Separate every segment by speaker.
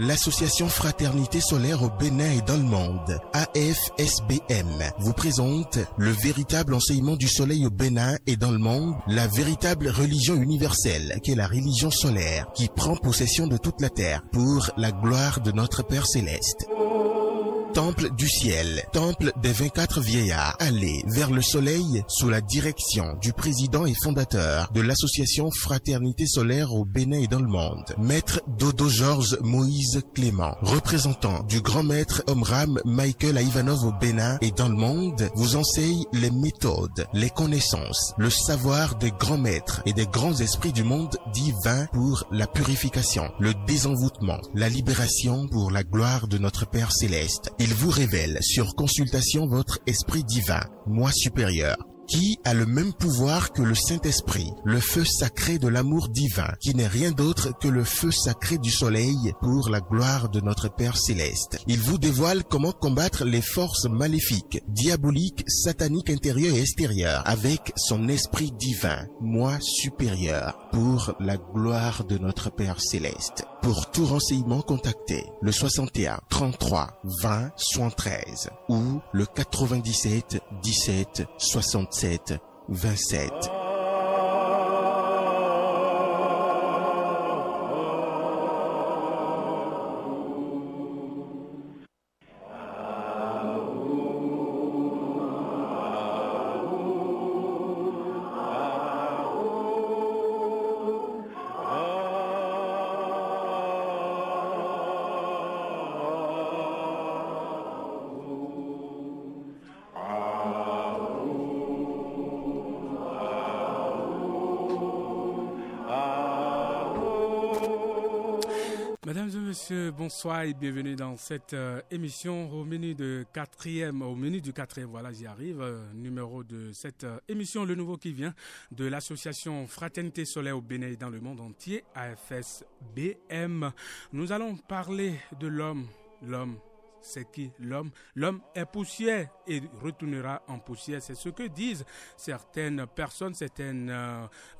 Speaker 1: L'association Fraternité Solaire au Bénin et dans le monde, AFSBM, vous présente le véritable enseignement du soleil au Bénin et dans le monde, la véritable religion universelle qu'est la religion solaire qui prend possession de toute la terre pour la gloire de notre Père Céleste. Temple du ciel, temple des 24 vieillards, allez vers le soleil sous la direction du président et fondateur de l'association Fraternité Solaire au Bénin et dans le monde, Maître Dodo Georges Moïse Clément, représentant du grand maître Omram Michael Ivanov au Bénin et dans le monde, vous enseigne les méthodes, les connaissances, le savoir des grands maîtres et des grands esprits du monde divin pour la purification, le désenvoûtement, la libération pour la gloire de notre Père Céleste. Il vous révèle sur consultation votre esprit divin, moi supérieur, qui a le même pouvoir que le Saint-Esprit, le feu sacré de l'amour divin, qui n'est rien d'autre que le feu sacré du soleil pour la gloire de notre Père Céleste. Il vous dévoile comment combattre les forces maléfiques, diaboliques, sataniques intérieures et extérieures, avec son esprit divin, moi supérieur, pour la gloire de notre Père Céleste. Pour tout renseignement, contactez le 61 33 20 73 ou le 97 17 67 27.
Speaker 2: Mesdames et messieurs, bonsoir et bienvenue dans cette émission au menu du quatrième, voilà j'y arrive, numéro de cette émission, le nouveau qui vient de l'association Fraternité Solaire au Bénin et dans le monde entier, AFSBM. Nous allons parler de l'homme. C'est qui l'homme? L'homme est poussière et retournera en poussière. C'est ce que disent certaines personnes,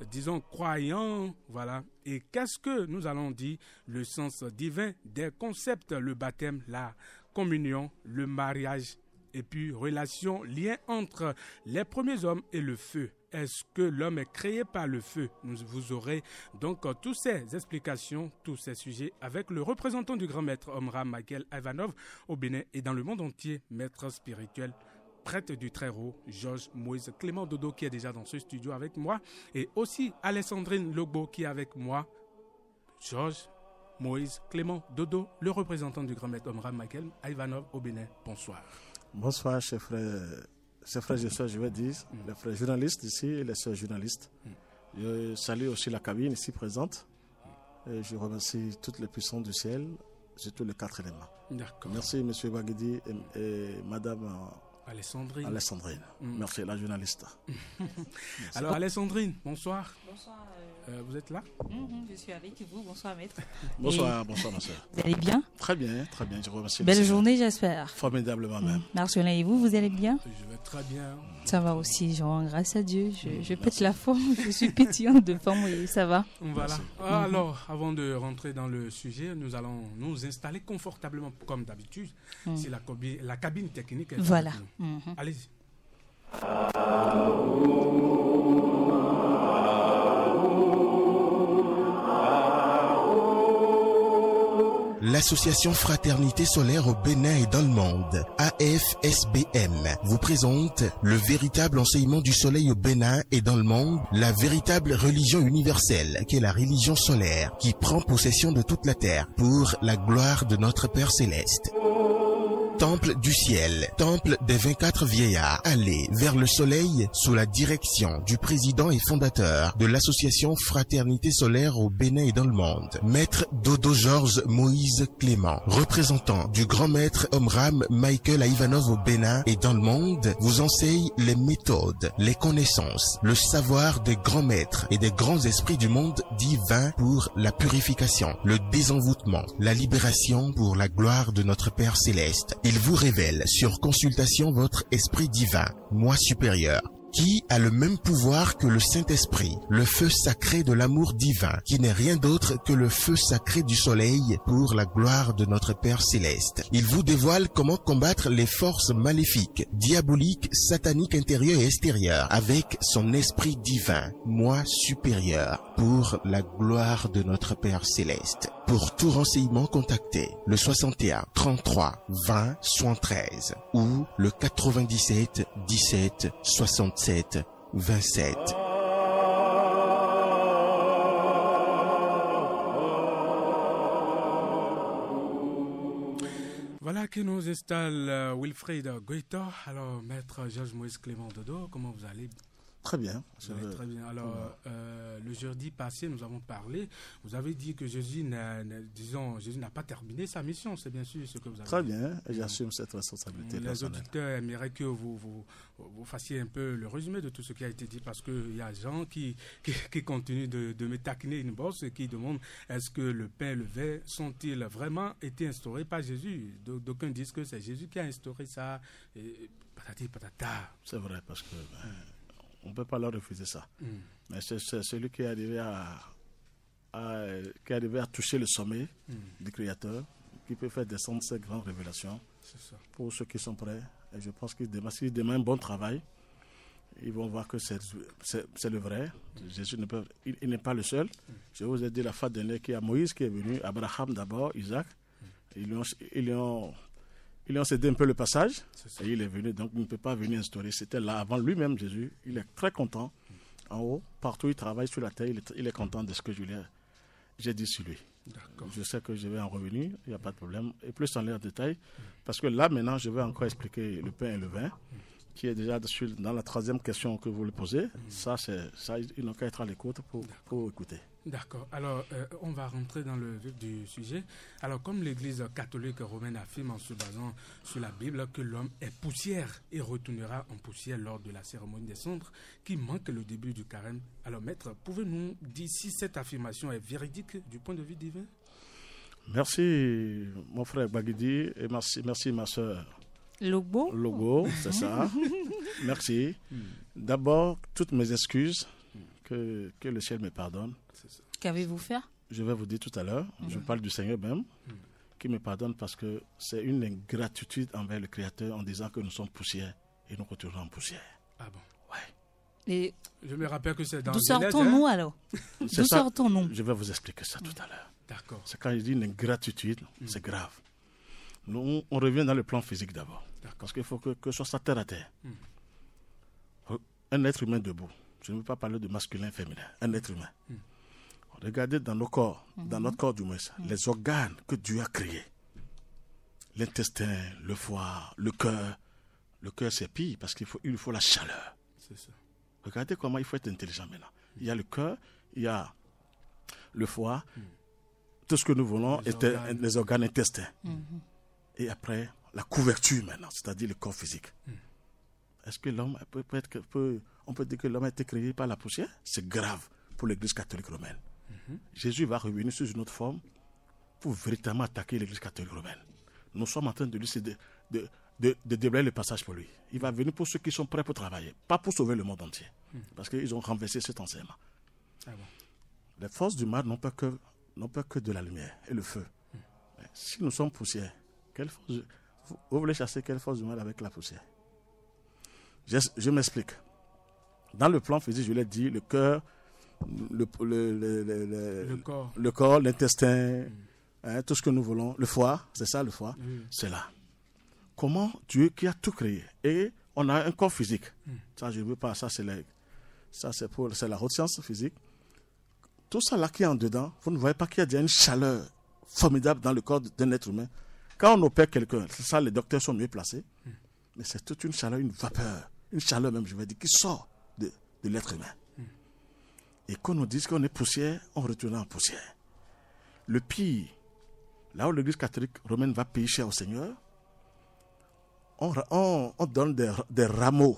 Speaker 2: disons, croyants, voilà. Et qu'est-ce que nous allons dire? Le sens divin des concepts, le baptême, la communion, le mariage, et puis relation, lien entre les premiers hommes et le feu. Est-ce que l'homme est créé par le feu? Vous aurez donc toutes ces explications, tous ces sujets avec le représentant du grand maître Omram Michael Ivanov au Bénin et dans le monde entier, maître spirituel, prêtre du Très-Haut, Georges Moïse Clément Dodo qui est déjà dans ce studio avec moi et aussi Alessandrine Logbo qui est avec moi, Georges Moïse Clément Dodo, le représentant du grand maître Omram Michael Ivanov au Bénin. Bonsoir.
Speaker 3: Bonsoir, chers frères et sœurs, je vais dire, les frères journalistes ici et les sœurs journalistes. Je salue aussi la cabine ici présente. Et je remercie toutes les puissances du ciel, surtout les 4 éléments.
Speaker 2: D'accord.
Speaker 3: Merci, M. Baguidi et Mme
Speaker 2: Alessandrine.
Speaker 3: Merci, la journaliste.
Speaker 2: Alors, Alessandrine, bonsoir.
Speaker 4: Bonsoir.
Speaker 2: Vous êtes là?
Speaker 4: Je suis avec vous. Bonsoir, maître.
Speaker 3: Bonsoir, ma soeur.
Speaker 4: Vous allez bien?
Speaker 3: Très bien. Je remercie.
Speaker 4: Belle journée, j'espère.
Speaker 3: Formidablement même.
Speaker 4: Marcelin et vous allez bien?
Speaker 2: Je vais très bien.
Speaker 4: Ça va aussi, Jean, grâce à Dieu. Je pète la forme, je suis pétillante de forme et ça va.
Speaker 2: Voilà. Alors, avant de rentrer dans le sujet, nous allons nous installer confortablement comme d'habitude. C'est la cabine technique.
Speaker 4: Voilà.
Speaker 2: Allez-y.
Speaker 1: L'association Fraternité Solaire au Bénin et dans le monde, AFSBM, vous présente le véritable enseignement du soleil au Bénin et dans le monde, la véritable religion universelle qu'est la religion solaire qui prend possession de toute la terre pour la gloire de notre Père Céleste. Temple du ciel, temple des 24 vieillards, allez vers le soleil sous la direction du président et fondateur de l'association Fraternité Solaire au Bénin et dans le monde, Maître Dodo Georges Moïse Clément, représentant du grand maître Omram Michael Ivanov au Bénin et dans le monde, vous enseigne les méthodes, les connaissances, le savoir des grands maîtres et des grands esprits du monde divin pour la purification, le désenvoûtement, la libération pour la gloire de notre Père Céleste. Il vous révèle sur consultation votre esprit divin, moi supérieur, qui a le même pouvoir que le Saint-Esprit, le feu sacré de l'amour divin, qui n'est rien d'autre que le feu sacré du soleil pour la gloire de notre Père céleste. Il vous dévoile comment combattre les forces maléfiques, diaboliques, sataniques intérieures et extérieures avec son esprit divin, moi supérieur, pour la gloire de notre Père céleste. Pour tout renseignement, contactez le 61 33 20 73 ou le 97 17 67 27.
Speaker 2: Voilà qui nous installe Wilfried Goïta. Alors, maître Georges Moïse Clément Dodo, comment vous allez?
Speaker 3: Très bien.
Speaker 2: Très bien. Alors, le jeudi passé, nous avons parlé. Vous avez dit que Jésus n'a pas terminé sa mission. C'est bien sûr ce que vous avez dit.
Speaker 3: Très bien. Et j'assume cette responsabilité.
Speaker 2: Les auditeurs aimeraient que vous fassiez un peu le résumé de tout ce qui a été dit parce qu'il y a des gens qui continuent de me taquiner une bosse et qui demandent est-ce que le pain et le vin sont-ils vraiment été instaurés par Jésus? D'aucuns disent que c'est Jésus qui a instauré ça. Et patati patata.
Speaker 3: C'est vrai parce que... on ne peut pas leur refuser ça. Mais c'est celui qui est arrivé à toucher le sommet du Créateur, qui peut faire descendre ces grandes révélations pour ceux qui sont prêts. Et je pense qu'ils s'ils demandent un bon travail, ils vont voir que c'est le vrai. Jésus il n'est pas le seul. Je vous ai dit la fois dernière qu'il y a Moïse qui est venu, Abraham d'abord, Isaac. Ils ont cédé un peu le passage et il est venu, donc il ne peut pas venir instaurer. C'était là avant lui-même, Jésus. Il est très content. En haut, partout où il travaille sur la terre, il est content de ce que j'ai dit sur lui. Je sais que je vais en revenir, il n'y a pas de problème. Et plus en l'air détail, parce que là maintenant, je vais encore expliquer le pain et le vin, qui est déjà dans la troisième question que vous le posez. Ça, ils n'ont qu'à être à l'écoute pour écouter.
Speaker 2: D'accord. Alors, on va rentrer dans le vif du sujet. Alors, comme l'Église catholique romaine affirme en se basant sur la Bible que l'homme est poussière et retournera en poussière lors de la cérémonie des cendres, qui manque le début du carême. Alors, maître, pouvez-nous dire si cette affirmation est véridique du point de vue divin?
Speaker 3: Merci, mon frère Baguidi, et merci ma soeur. Logo, c'est ça. Merci. D'abord, toutes mes excuses, que le ciel me pardonne.
Speaker 4: Qu'avez-vous fait?
Speaker 3: Je vais vous dire tout à l'heure. Je parle du Seigneur même, qui me pardonne parce que c'est une ingratitude envers le Créateur en disant que nous sommes poussière et nous retournons en poussière.
Speaker 2: Ah bon?
Speaker 3: Ouais.
Speaker 2: Et je me rappelle que c'est dans
Speaker 4: d'où sortons-nous alors? D'où sortons-nous?
Speaker 3: Je vais vous expliquer ça tout à l'heure.
Speaker 2: D'accord.
Speaker 3: C'est quand je dis une ingratitude, c'est grave. Nous, on revient dans le plan physique d'abord. Parce qu'il faut que ce soit terre à terre. Un être humain debout. Je ne veux pas parler de masculin, féminin. Un être humain. Regardez dans nos corps, dans notre corps du moins, les organes que Dieu a créés. L'intestin, le foie, le cœur. Le cœur, c'est pire parce qu'il faut la chaleur.
Speaker 2: C'est ça.
Speaker 3: Regardez comment il faut être intelligent maintenant. Il y a le cœur, il y a le foie, tout ce que nous voulons, les organes intestins. Et après, la couverture maintenant, c'est-à-dire le corps physique. Est-ce que l'homme on peut dire que l'homme a été créé par la poussière? C'est grave pour l'Église catholique romaine. Jésus va revenir sous une autre forme pour véritablement attaquer l'Église catholique romaine. Nous sommes en train de lui de déblayer le passage pour lui. Il va venir pour ceux qui sont prêts pour travailler, pas pour sauver le monde entier. Parce qu'ils ont renversé cet enseignement. Ah bon. Les forces du mal n'ont pas que de la lumière et le feu. Si nous sommes poussière, vous voulez chasser quelle force du mal avec la poussière? Je m'explique. Dans le plan physique, je l'ai dit, le cœur, le corps, l'intestin, tout ce que nous voulons, le foie, c'est ça le foie, c'est là. Comment Dieu qui a tout créé, et on a un corps physique, ça je ne veux pas, c'est la haute science physique, tout ça là qui est en dedans, vous ne voyez pas qu'il y a déjà une chaleur formidable dans le corps d'un être humain. Quand on opère quelqu'un, c'est ça, les docteurs sont mieux placés, mais c'est toute une chaleur, une vapeur, une chaleur même, je vais dire, qui sort de l'être humain. Et quand on dit qu'on est poussière, on retourne en poussière. Le pire, là où l'Église catholique romaine va payer cher au Seigneur, on donne des rameaux,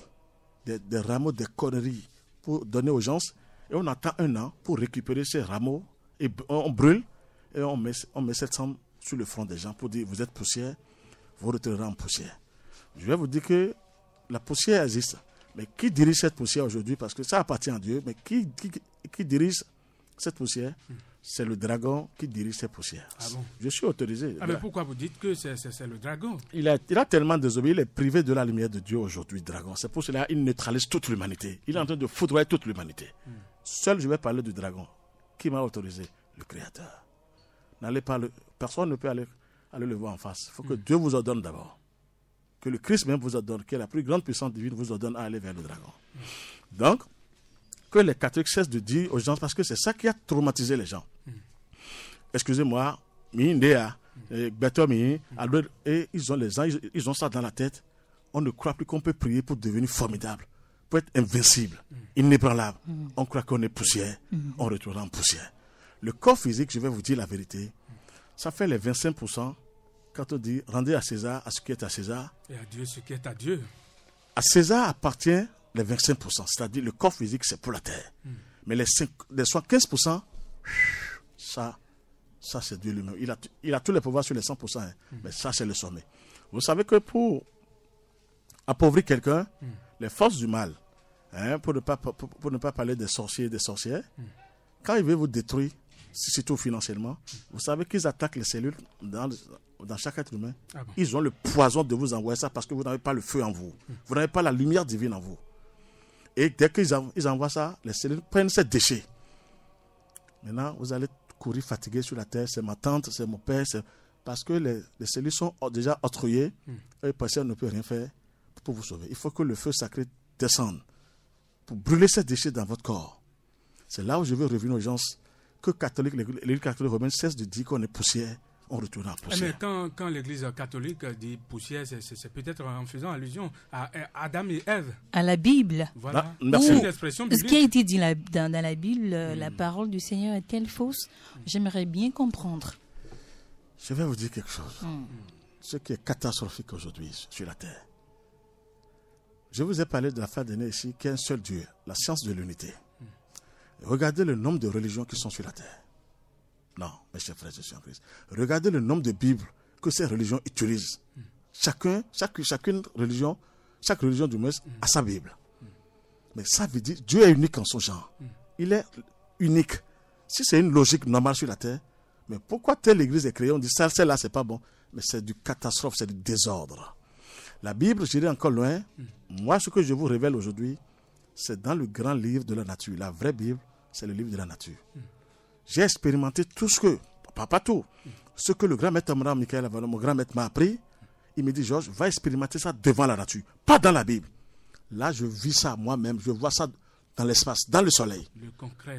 Speaker 3: des rameaux, des conneries pour donner aux gens, et on attend 1 an pour récupérer ces rameaux, et on brûle, et on met cette sang sur le front des gens pour dire, vous êtes poussière, vous retournerez en poussière. Je vais vous dire que la poussière existe. Mais qui dirige cette poussière aujourd'hui? Parce que ça appartient à Dieu. Mais qui dirige cette poussière? C'est le dragon qui dirige cette poussière.
Speaker 2: Ah bon?
Speaker 3: Je suis autorisé.
Speaker 2: Mais pourquoi vous dites que c'est le dragon?
Speaker 3: Il a tellement désobéi, il est privé de la lumière de Dieu aujourd'hui, dragon. C'est pour cela qu'il neutralise toute l'humanité. Il est en train de foudroyer toute l'humanité. Seul, je vais parler du dragon. Qui m'a autorisé? Le Créateur. Personne ne peut aller le voir en face. Il faut que Dieu vous ordonne d'abord. Que le Christ même vous ordonne, que la plus grande puissance divine vous ordonne à aller vers le dragon. Donc, que les catholiques cessent de dire aux gens, parce que c'est ça qui a traumatisé les gens. Excusez-moi, et ils ont ça dans la tête. On ne croit plus qu'on peut prier pour devenir formidable, pour être invincible, inébranlable. On croit qu'on est poussière, on retourne en poussière. Le corps physique, je vais vous dire la vérité, ça fait les 25%. Quand on dit rendez à César à ce qui est à César,
Speaker 2: et à Dieu ce qui est à Dieu.
Speaker 3: À César appartient les 25%, c'est-à-dire le corps physique, c'est pour la terre. Mais les 15%, ça c'est Dieu lui-même. Il a tous les pouvoirs sur les 100%, mais ça, c'est le sommet. Vous savez que pour appauvrir quelqu'un, les forces du mal, pour ne pas parler des sorciers et des sorcières, quand ils veulent vous détruire, surtout financièrement, vous savez qu'ils attaquent les cellules dans chaque être humain. Ah bon? Ils ont le poison de vous envoyer ça parce que vous n'avez pas le feu en vous. Vous n'avez pas la lumière divine en vous. Et dès qu'ils envoient ça, les cellules prennent ces déchets. Maintenant, vous allez courir fatigué sur la terre. C'est ma tante, c'est mon père. Parce que les cellules sont déjà octroyées et le patient ne peut rien faire pour vous sauver. Il faut que le feu sacré descende pour brûler ces déchets dans votre corps. C'est là où je veux revenir aux gens que l'Église catholique romaine cesse de dire qu'on est poussière. On retourne en poussière.
Speaker 2: Mais quand l'Église catholique dit poussière, c'est peut-être en faisant allusion à Adam et Ève.
Speaker 4: À la Bible.
Speaker 2: Voilà.
Speaker 3: Merci.
Speaker 2: Une expression biblique.
Speaker 4: Ce qui a été dit dans la Bible, la parole du Seigneur est-elle fausse? J'aimerais bien comprendre.
Speaker 3: Je vais vous dire quelque chose. Ce qui est catastrophique aujourd'hui sur la terre. Je vous ai parlé de la fin d'année ici, qu'il y a un seul Dieu, la science de l'unité. Regardez le nombre de religions qui sont sur la terre. Non, mes chers frères, je suis en Christ. Regardez le nombre de Bibles que ces religions utilisent. Chaque religion du moins a sa Bible. Mais ça veut dire Dieu est unique en son genre. Il est unique. Si c'est une logique normale sur la terre, mais pourquoi telle église est créée? On dit ça, celle-là, c'est pas bon. Mais c'est du catastrophe, c'est du désordre. La Bible, j'irai encore loin. Moi, ce que je vous révèle aujourd'hui, c'est dans le grand livre de la nature. La vraie Bible, c'est le livre de la nature. J'ai expérimenté tout pas tout, ce que le grand maître Abraham Michael Avalon, mon grand maître, m'a appris. Il me dit, Georges, va expérimenter ça devant la nature, pas dans la Bible. Là, je vis ça moi-même, je vois ça dans l'espace, dans le soleil.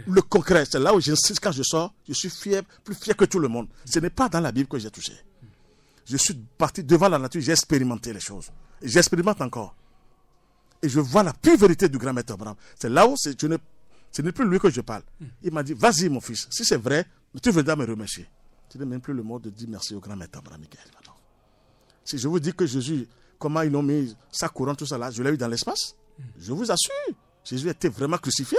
Speaker 3: Le concret, c'est là où j'insiste quand je sors, je suis fier, plus fier que tout le monde. Ce n'est pas dans la Bible que j'ai touché. Je suis parti devant la nature, j'ai expérimenté les choses. Et j'expérimente encore. Et je vois la pure vérité du grand maître Abraham. C'est là où ce n'est plus lui que je parle. Il m'a dit, vas-y mon fils, si c'est vrai, tu viendras me remercier. Tu n'as même plus le mot de dire merci au grand maître Abraham Michael. Si je vous dis que Jésus, comment ils ont mis sa couronne, tout ça là, je l'ai eu dans l'espace, je vous assure, Jésus était vraiment crucifié.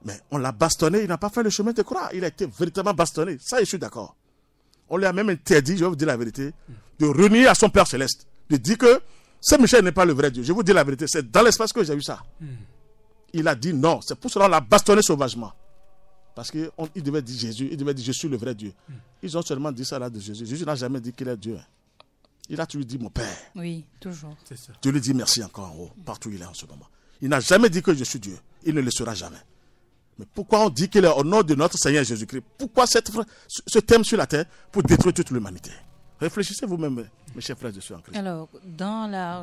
Speaker 3: Mais on l'a bastonné, il n'a pas fait le chemin de croix, il a été véritablement bastonné. Ça, je suis d'accord. On lui a même interdit, je vais vous dire la vérité, de renier à son Père Céleste, de dire que Saint-Michel n'est pas le vrai Dieu. Je vous dis la vérité, c'est dans l'espace que j'ai eu ça. Il a dit non, c'est pour cela qu'on l'a bastonné sauvagement. Parce qu'il devait dire Jésus, il devait dire je suis le vrai Dieu. Ils ont seulement dit ça là de Jésus. Jésus n'a jamais dit qu'il est Dieu. Il a toujours dit mon Père.
Speaker 4: Oui, toujours.
Speaker 2: C'est ça.
Speaker 3: Dieu lui dit merci encore en haut, partout où il est en ce moment. Il n'a jamais dit que je suis Dieu. Il ne le sera jamais. Mais pourquoi on dit qu'il est au nom de notre Seigneur Jésus-Christ? Pourquoi ce thème sur la terre? Pour détruire toute l'humanité. Réfléchissez vous-même, mes chers frères, je suis en Christ.
Speaker 4: Alors,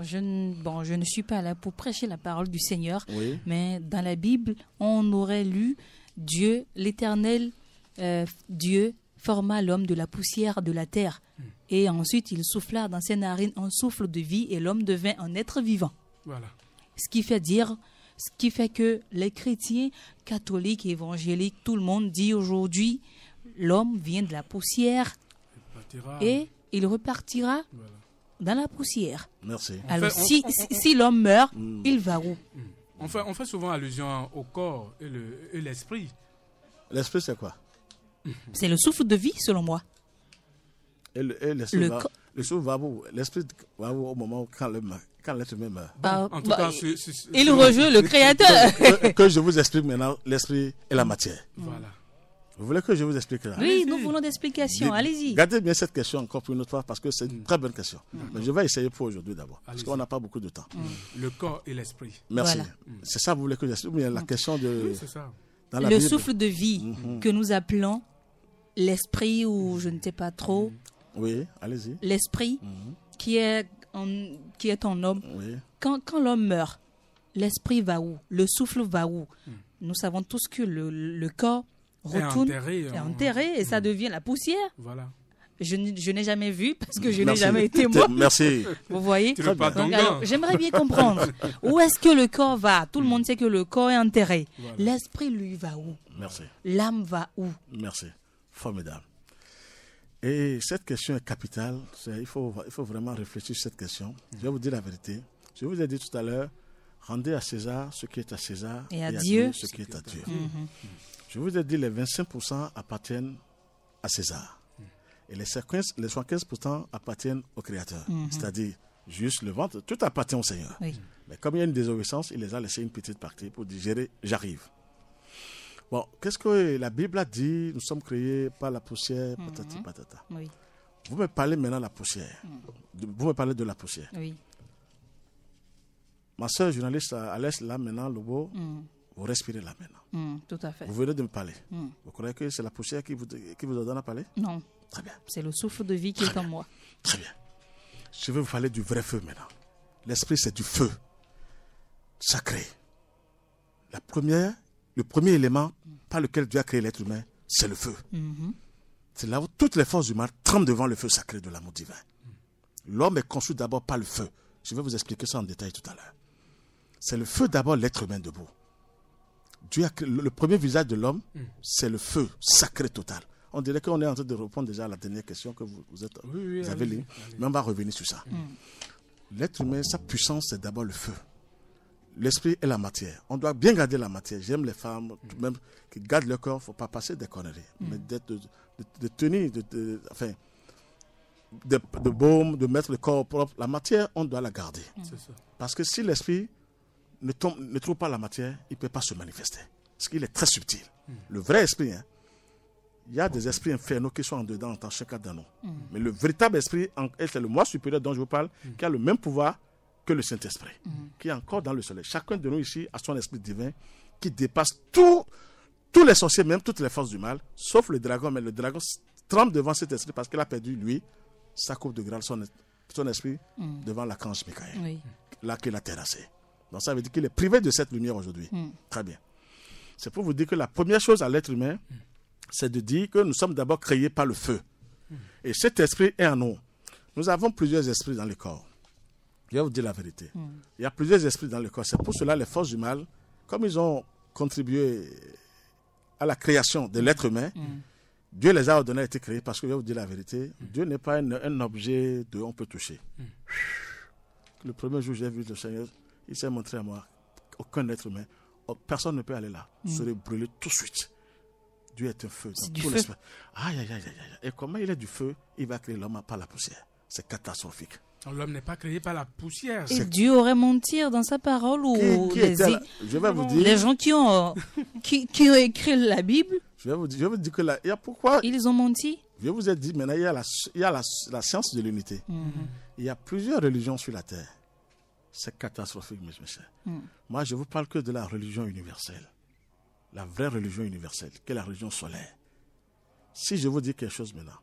Speaker 4: je ne suis pas là pour prêcher la parole du Seigneur, mais dans la Bible, on aurait lu Dieu, l'Éternel, Dieu forma l'homme de la poussière de la terre. Et ensuite, il souffla dans ses narines un souffle de vie et l'homme devint un être vivant. Voilà. Ce qui fait que les chrétiens, catholiques, évangéliques, tout le monde dit aujourd'hui, l'homme vient de la poussière et il repartira dans la poussière.
Speaker 3: Merci.
Speaker 4: Alors, si l'homme meurt, il va où?
Speaker 2: On fait souvent allusion au corps et l'esprit.
Speaker 3: L'esprit, c'est quoi?
Speaker 4: C'est le souffle de vie, selon moi.
Speaker 3: Et l'esprit Le souffle va où? L'esprit va où au moment où quand l'être humain meurt?
Speaker 2: En tout cas,
Speaker 4: il rejoint le Créateur.
Speaker 3: Que je vous explique maintenant l'esprit et la matière.
Speaker 2: Voilà.
Speaker 3: Vous voulez que je vous explique là?
Speaker 4: Oui, nous voulons des explications. Allez-y.
Speaker 3: Gardez bien cette question encore pour une autre fois parce que c'est une très bonne question. Mais je vais essayer pour aujourd'hui d'abord parce qu'on n'a pas beaucoup de temps.
Speaker 2: Le corps et l'esprit.
Speaker 3: Merci.
Speaker 4: Voilà.
Speaker 3: C'est ça que vous voulez que j'explique? Mais la question de...
Speaker 2: Oui, c'est ça.
Speaker 3: Dans la
Speaker 4: Le
Speaker 3: Bible.
Speaker 4: souffle de vie que nous appelons l'esprit ou je ne sais pas trop.
Speaker 3: Oui, allez-y.
Speaker 4: L'esprit qui est en homme.
Speaker 3: Oui.
Speaker 4: Quand l'homme meurt, l'esprit va où? Le souffle va où? Nous savons tous que le corps retourne, est enterré et ça devient la poussière.
Speaker 2: Voilà.
Speaker 4: Je n'ai jamais vu parce que je n'ai jamais été moi.
Speaker 3: Merci.
Speaker 4: Vous voyez?
Speaker 2: Tu veux pas ton
Speaker 4: Alors, j'aimerais bien comprendre où est-ce que le corps va. Tout le monde sait que le corps est enterré.
Speaker 2: Voilà.
Speaker 4: L'esprit, lui, va où?
Speaker 3: Merci.
Speaker 4: L'âme va où?
Speaker 3: Merci. Formidable. Et cette question est capitale. Il faut vraiment réfléchir sur cette question. Je vais vous dire la vérité. Je vous ai dit tout à l'heure, rendez à César ce qui est à César
Speaker 4: et à Dieu
Speaker 3: ce qui est à Dieu. Je vous ai dit les 25% appartiennent à César. Et les 75% appartiennent au Créateur. C'est-à-dire, juste le ventre, tout appartient au Seigneur.
Speaker 4: Oui.
Speaker 3: Mais comme il y a une désobéissance, il les a laissé une petite partie pour digérer, j'arrive. Bon, qu'est-ce que la Bible a dit? Nous sommes créés par la poussière, patati patata.
Speaker 4: Oui.
Speaker 3: Vous me parlez maintenant de la poussière. Vous me parlez de la poussière.
Speaker 4: Oui.
Speaker 3: Ma soeur journaliste à l'Est, là maintenant, Lobo, vous respirez là maintenant.
Speaker 4: Tout à fait.
Speaker 3: Vous venez de me parler. Vous croyez que c'est la poussière qui vous donne à parler?
Speaker 4: Non.
Speaker 3: Très bien.
Speaker 4: C'est le souffle de vie qui est en moi.
Speaker 3: Très bien. Je vais vous parler du vrai feu maintenant. L'esprit, c'est du feu sacré. Le premier élément par lequel Dieu a créé l'être humain, c'est le feu. C'est là où toutes les forces du mal tremblent devant le feu sacré de l'amour divin. L'homme est conçu d'abord par le feu. Je vais vous expliquer ça en détail tout à l'heure. C'est le feu d'abord, l'être humain debout. Dieu a créé, le premier visage de l'homme, c'est le feu sacré total. On dirait qu'on est en train de répondre déjà à la dernière question que vous avez lue. Mais on va revenir sur ça. L'être humain, sa puissance, c'est d'abord le feu. L'esprit et la matière. On doit bien garder la matière. J'aime les femmes, même qui gardent leur corps, il ne faut pas passer des conneries. Mais de tenir, de baume, de mettre le corps propre. La matière, on doit la garder.
Speaker 2: C'est ça.
Speaker 3: Parce que si l'esprit ne trouve pas la matière, il ne peut pas se manifester. Parce qu'il est très subtil. Le vrai esprit, il y a des esprits infernaux qui sont en dedans dans chacun de nous. Mais le véritable esprit, c'est le moi supérieur dont je vous parle, qui a le même pouvoir que le Saint-Esprit, qui est encore dans le soleil. Chacun de nous ici a son esprit divin qui dépasse tous les sorciers, même toutes les forces du mal, sauf le dragon. Mais le dragon tremble devant cet esprit parce qu'il a perdu, lui, sa coupe de Graal, son esprit, devant l'archange Michael, là qu'il a terrassé. Donc ça veut dire qu'il est privé de cette lumière aujourd'hui. Très bien. C'est pour vous dire que la première chose à l'être humain, c'est de dire que nous sommes d'abord créés par le feu. Et cet esprit est en nous. Nous avons plusieurs esprits dans le corps. Je vais vous dire la vérité. Il y a plusieurs esprits dans le corps. C'est pour cela les forces du mal, comme ils ont contribué à la création de l'être humain, Dieu les a ordonnés à être créés parce que je vais vous dire la vérité. Dieu n'est pas un objet on peut toucher. Le premier jour où j'ai vu le Seigneur, il s'est montré à moi. Aucun être humain, personne ne peut aller là. Il serait brûlé tout de suite. Dieu est un feu.
Speaker 4: C'est du feu.
Speaker 3: Aïe. Et comment il est du feu, il va créer l'homme par la poussière. C'est catastrophique.
Speaker 2: L'homme n'est pas créé par la poussière.
Speaker 4: Et Dieu aurait menti dans sa parole ou
Speaker 3: je vais vous dire,
Speaker 4: les gens qui ont écrit la Bible,
Speaker 3: je vais vous dire que il y a pourquoi
Speaker 4: ils ont menti.
Speaker 3: Je vous ai dit, maintenant il y a la science de l'unité. Il y a plusieurs religions sur la terre. C'est catastrophique, mes chers. Moi, je vous parle que de la religion universelle. La vraie religion universelle, qui est la religion solaire. Si je vous dis quelque chose maintenant,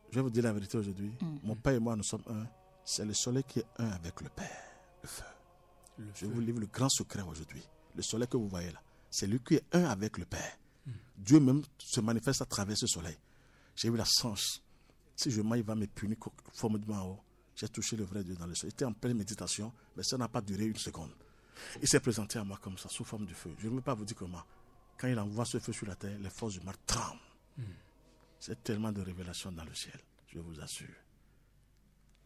Speaker 3: je vais vous dire la vérité aujourd'hui. Mon Père et moi, nous sommes un. C'est le soleil qui est un avec le Père, le feu. Je vous livre le grand secret aujourd'hui. Le soleil que vous voyez là, c'est lui qui est un avec le Père. Dieu même se manifeste à travers ce soleil. J'ai eu la chance. Si je mens, il va me punir formidablement en haut. J'ai touché le vrai Dieu dans le soleil. J'étais en pleine méditation, mais ça n'a pas duré une seconde. Il s'est présenté à moi comme ça, sous forme de feu. Je ne peux pas vous dire comment. Quand il envoie ce feu sur la terre, les forces du mal tremblent. C'est tellement de révélations dans le ciel, je vous assure.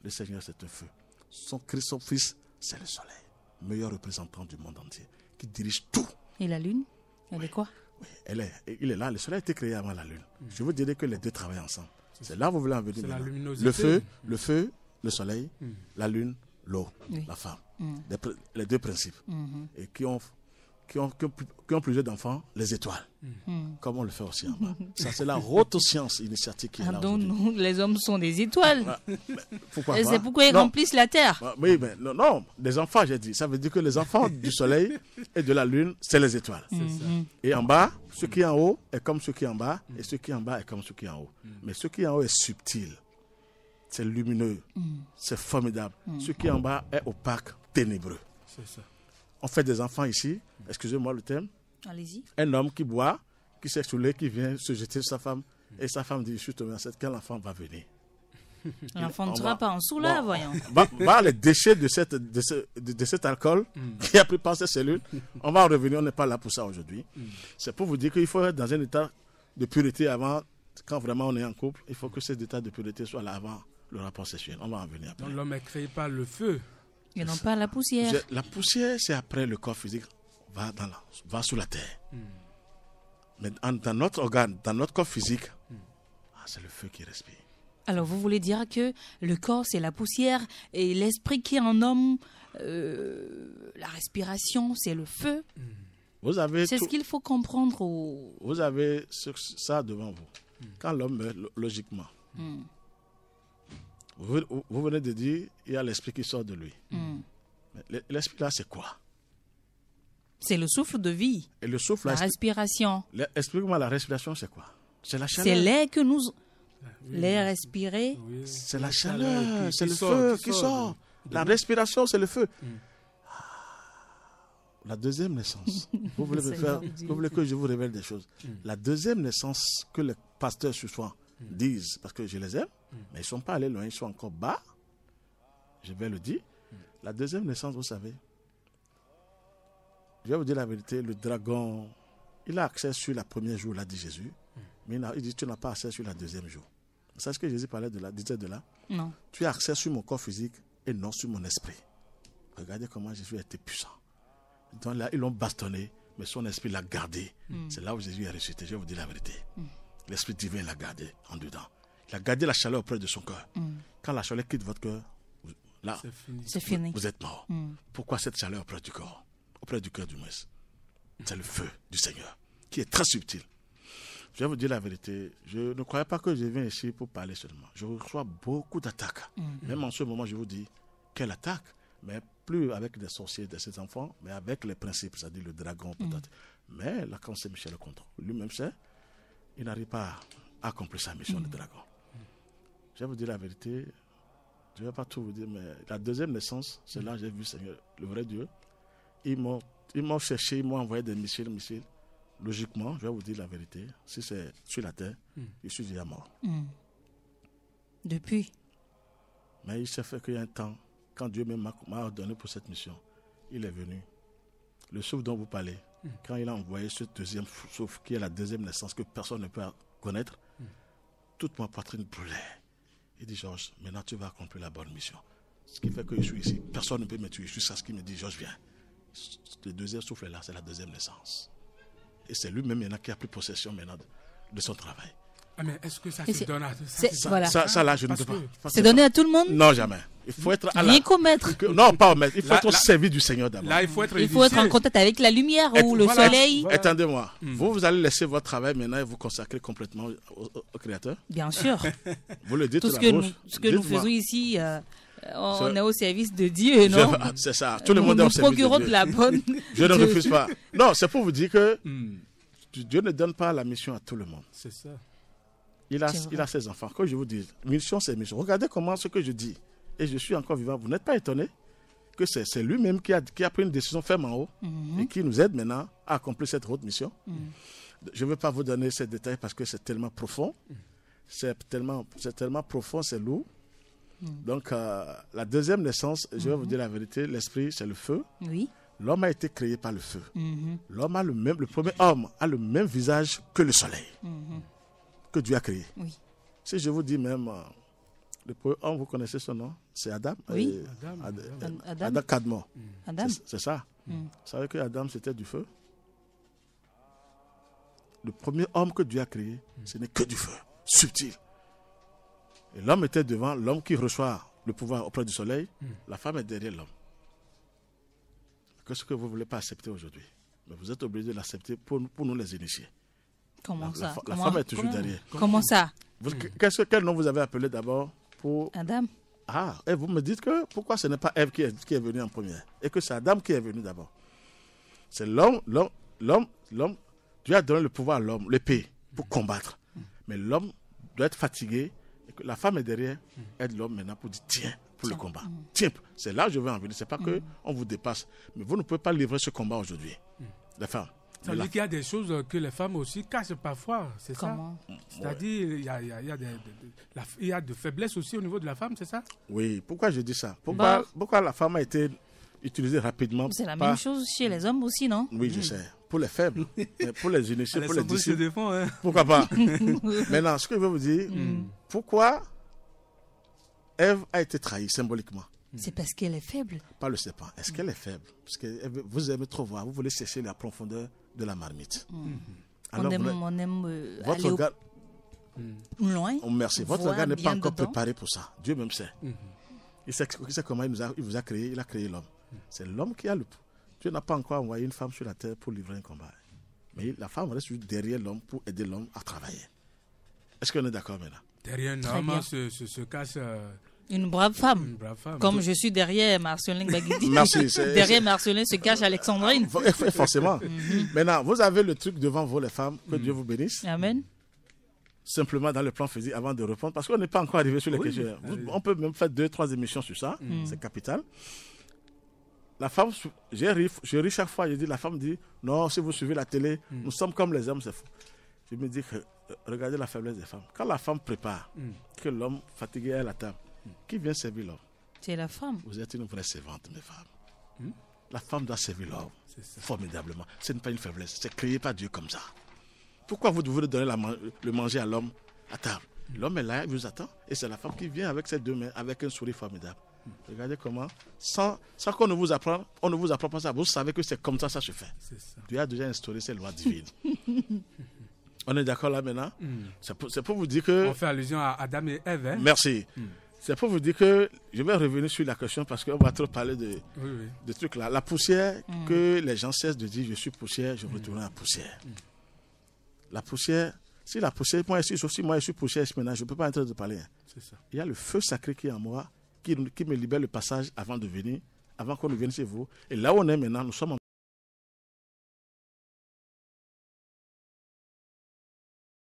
Speaker 3: Le Seigneur, c'est un feu. Son Christ, son Fils, c'est le soleil. Meilleur représentant du monde entier, qui dirige tout.
Speaker 4: Et la lune, elle est quoi?
Speaker 3: Oui, il est là. Le soleil a été créé avant la lune. Je vous dirais que les deux travaillent ensemble. C'est là où vous voulez en venir.
Speaker 2: C'est la luminosité.
Speaker 3: Le feu, le soleil, la lune, l'eau, la femme. Les deux principes. Et qui ont plusieurs d'enfants, les étoiles. Comme on le fait aussi en bas. Ça, c'est la haute science initiatique qui est là.
Speaker 4: Donc, nous, les hommes sont des étoiles.
Speaker 3: Pourquoi pas?
Speaker 4: C'est pourquoi ils remplissent la terre.
Speaker 3: Oui, mais non, les enfants, j'ai dit. Ça veut dire que les enfants du soleil et de la lune, c'est les étoiles. Et en bas, ce qui est en haut est comme ce qui est en bas, et ce qui est en bas est comme ce qui est en haut. Mais ce qui est en haut est subtil. C'est lumineux. C'est formidable. Ce qui est en bas est opaque, ténébreux.
Speaker 2: C'est ça.
Speaker 3: On fait des enfants ici, excusez-moi le terme.
Speaker 4: Allez-y.
Speaker 3: Un homme qui boit, qui s'est saoulé, qui vient se jeter sur sa femme, et sa femme dit, je suis tombé enceinte, quel enfant va venir?
Speaker 4: L'enfant ne sera pas en dessous là, voyons.
Speaker 3: Les déchets de cet alcool qui a pris par ces cellules, on va en revenir, on n'est pas là pour ça aujourd'hui. C'est pour vous dire qu'il faut être dans un état de pureté avant, quand vraiment on est en couple, il faut que cet état de pureté soit là avant le rapport sexuel. On va en venir après.
Speaker 2: Donc l'homme est créé par le feu.
Speaker 4: Et non pas la poussière.
Speaker 3: La poussière, c'est après le corps physique, va sous la terre. Mais dans notre organe, dans notre corps physique, c'est le feu qui respire.
Speaker 4: Alors vous voulez dire que le corps c'est la poussière et l'esprit qui est en homme, la respiration c'est le feu. C'est ce qu'il faut comprendre.
Speaker 3: Vous avez ça devant vous. Quand l'homme meurt, logiquement, vous venez de dire, il y a l'esprit qui sort de lui. Mais l'esprit là, c'est quoi?
Speaker 4: C'est le souffle de vie.
Speaker 3: Et le souffle,
Speaker 4: la respiration.
Speaker 3: Explique-moi, la respiration, c'est quoi? C'est la chaleur.
Speaker 4: C'est l'air que nous... L'air respiré.
Speaker 3: C'est la chaleur, c'est le feu qui sort. La respiration, c'est le feu. La deuxième naissance. Vous voulez que je vous révèle des choses. La deuxième naissance que les pasteurs souvent disent, parce que je les aime, mais ils ne sont pas allés loin, ils sont encore bas. Je vais le dire. La deuxième naissance, vous savez, je vais vous dire la vérité, le dragon, il a accès sur le premier jour, l'a dit Jésus, mais il dit tu n'as pas accès sur le deuxième jour. Vous savez ce que Jésus disait de là?
Speaker 4: Non.
Speaker 3: Tu as accès sur mon corps physique et non sur mon esprit. Regardez comment Jésus a été puissant. Donc là, ils l'ont bastonné, mais son esprit l'a gardé. C'est là où Jésus est ressuscité, je vais vous dire la vérité. L'esprit divin l'a gardé en dedans. Il a gardé la chaleur auprès de son cœur. Quand la chaleur quitte votre cœur, là,
Speaker 4: c'est fini.
Speaker 3: Vous êtes mort. Pourquoi cette chaleur auprès du corps? Auprès du cœur du moins. C'est le feu du Seigneur, qui est très subtil. Je vais vous dire la vérité, je ne croyais pas que je viens ici pour parler seulement. Je reçois beaucoup d'attaques. Même en ce moment, je vous dis, quelle attaque? Mais plus avec des sorciers de ces enfants, mais avec les principes, c'est-à-dire le dragon peut-être. Mais là, quand c'est Michel le contre, lui-même sait, il n'arrive pas à accomplir sa mission, le dragon. Je vais vous dire la vérité, je ne vais pas tout vous dire, mais la deuxième naissance, c'est là que j'ai vu le Seigneur, le vrai Dieu. Ils m'ont cherché, ils m'ont envoyé des missiles. Logiquement, je vais vous dire la vérité, si c'est sur la terre, je suis déjà mort.
Speaker 4: Depuis.
Speaker 3: Mais il s'est fait qu'il y a un temps, quand Dieu m'a ordonné pour cette mission, il est venu. Le souffle dont vous parlez, quand il a envoyé ce deuxième souffle, qui est la deuxième naissance que personne ne peut connaître, toute ma poitrine brûlait. Il dit, Georges, maintenant tu vas accomplir la bonne mission. Ce qui fait que je suis ici. Personne ne peut me tuer jusqu'à ce qu'il me dit, Georges, viens. Le deuxième souffle là, c'est la deuxième naissance. Et c'est lui-même maintenant qui a pris possession maintenant de son travail.
Speaker 2: Ah, mais est-ce que ça se donne à
Speaker 3: ça là, je ne peux pas.
Speaker 4: C'est donné à tout le monde?
Speaker 3: Non, jamais. Il faut être à
Speaker 4: rien qu'au maître.
Speaker 3: Non, pas au maître. Il faut être au service du Seigneur d'abord.
Speaker 2: Là, il faut être
Speaker 4: en contact avec la lumière ou le soleil.
Speaker 3: Attendez-moi. Vous allez laisser votre travail maintenant et vous consacrer complètement au Créateur?
Speaker 4: Bien sûr.
Speaker 3: Vous le dites
Speaker 4: tout ce que nous faisons ici, on est au service de Dieu, non?
Speaker 3: C'est ça. Tout le monde est au service de Dieu.
Speaker 4: Nous procurons de la bonne.
Speaker 3: Je ne refuse pas. Non, c'est pour vous dire que Dieu ne donne pas la mission à tout le monde.
Speaker 2: C'est ça.
Speaker 3: Il a ses enfants. Quand je vous dis, mission, c'est mission. Regardez comment ce que je dis, et je suis encore vivant. Vous n'êtes pas étonné que c'est lui-même qui a pris une décision ferme en haut et qui nous aide maintenant à accomplir cette haute mission. Je ne veux pas vous donner ces détails parce que c'est tellement profond. C'est tellement profond, c'est lourd. Donc, la deuxième naissance, je vais vous dire la vérité, l'esprit, c'est le feu.
Speaker 4: Oui.
Speaker 3: L'homme a été créé par le feu. L'homme a le premier homme a le même visage que le soleil. Que Dieu a créé.
Speaker 4: Oui.
Speaker 3: Si je vous dis même, le premier homme, vous connaissez son nom? C'est Adam.
Speaker 4: Oui.
Speaker 3: Adam Kadmon.
Speaker 4: Adam.
Speaker 3: C'est ça. Vous savez que Adam, c'était du feu? Le premier homme que Dieu a créé, ce n'est que du feu. Subtil. Et l'homme était devant, l'homme qui reçoit le pouvoir auprès du soleil, la femme est derrière l'homme. Qu'est-ce que vous ne voulez pas accepter aujourd'hui? Mais vous êtes obligé de l'accepter pour nous les initier.
Speaker 4: Comment ça?
Speaker 3: La femme est toujours derrière.
Speaker 4: Comment ça?
Speaker 3: Quel nom vous avez appelé d'abord pour...
Speaker 4: Adam.
Speaker 3: Ah, et vous me dites que pourquoi ce n'est pas Ève qui est venue en première et que c'est Adam qui est venu d'abord. C'est l'homme. Dieu a donné le pouvoir à l'homme, l'épée, pour combattre. Mais l'homme doit être fatigué et que la femme est derrière, aide l'homme maintenant pour dire tiens, pour le combat. Tiens, c'est là que je veux en venir. Ce n'est pas qu'on vous dépasse, mais vous ne pouvez pas livrer ce combat aujourd'hui. Les femmes.
Speaker 2: Ça veut dire qu'il y a des choses que les femmes aussi cachent parfois, c'est ça? C'est-à-dire il y a de faiblesses aussi au niveau de la femme, c'est ça?
Speaker 3: Oui, pourquoi je dis ça? Pourquoi la femme a été utilisée rapidement?
Speaker 4: C'est la même chose chez les hommes aussi, non?
Speaker 3: Oui, je sais. Pour les faibles, mais pour les initiés, pour les disciples,
Speaker 2: hein?
Speaker 3: pourquoi pas? Maintenant, ce que je veux vous dire, pourquoi Ève a été trahie symboliquement?
Speaker 4: C'est parce qu'elle est faible.
Speaker 3: Pas le serpent. Est-ce qu'elle est faible? Parce que vous aimez trop voir, vous voulez chercher la profondeur de la marmite.
Speaker 4: Alors, on aime
Speaker 3: votre
Speaker 4: aller
Speaker 3: regard,
Speaker 4: loin.
Speaker 3: Oh, merci. Votre regard n'est pas encore préparé pour ça. Dieu même sait. Il sait comment il vous a créé. Il a créé l'homme. C'est l'homme qui a le... Dieu n'a pas encore envoyé une femme sur la terre pour livrer un combat. Mais la femme reste derrière l'homme pour aider l'homme à travailler. Est-ce qu'on est d'accord maintenant?
Speaker 2: Derrière un homme se cache...
Speaker 4: Une brave femme.
Speaker 2: Une brave femme.
Speaker 4: Comme je suis derrière Marcelin Baguidi.
Speaker 3: Merci.
Speaker 4: Derrière Marcelin se cache Alexandrine.
Speaker 3: Forcément. Maintenant, vous avez le truc devant vous, les femmes. Que Dieu vous bénisse.
Speaker 4: Amen.
Speaker 3: Simplement dans le plan physique avant de répondre, parce qu'on n'est pas encore arrivé sur les questions. On peut même faire 2-3 émissions sur ça. C'est capital. La femme, je ris chaque fois. Je dis, la femme dit, non, si vous suivez la télé, nous sommes comme les hommes, c'est faux. Je me dis que regardez la faiblesse des femmes. Quand la femme prépare, que l'homme fatigué est à la table, qui vient servir l'homme?
Speaker 4: C'est la femme.
Speaker 3: Vous êtes une vraie servante, mes femmes. La femme doit servir l'homme formidablement. Ce n'est pas une faiblesse. C'est créé par Dieu comme ça. Pourquoi vous devez donner le manger à l'homme à table? L'homme est là, il vous attend. Et c'est la femme qui vient avec ses deux mains, avec un sourire formidable. Regardez comment, sans qu'on ne vous apprend, on ne vous apprend pas ça. Vous savez que c'est comme ça se fait. Dieu a déjà instauré ces lois divines. On est d'accord là maintenant? C'est pour vous dire que...
Speaker 2: On fait allusion à Adam et Ève. Hein?
Speaker 3: Merci. C'est pour vous dire que je vais revenir sur la question parce qu'on va trop parler de trucs là. La poussière, que les gens cessent de dire je suis poussière, je retourne à la poussière. La poussière, si la poussière, moi je suis poussière maintenant, je ne peux pas entrer de parler. Hein.
Speaker 2: C'est ça.
Speaker 3: Il y a le feu sacré qui est en moi, qui me libère le passage avant de venir, avant qu'on ne vienne chez vous. Et là où on est maintenant, nous sommes en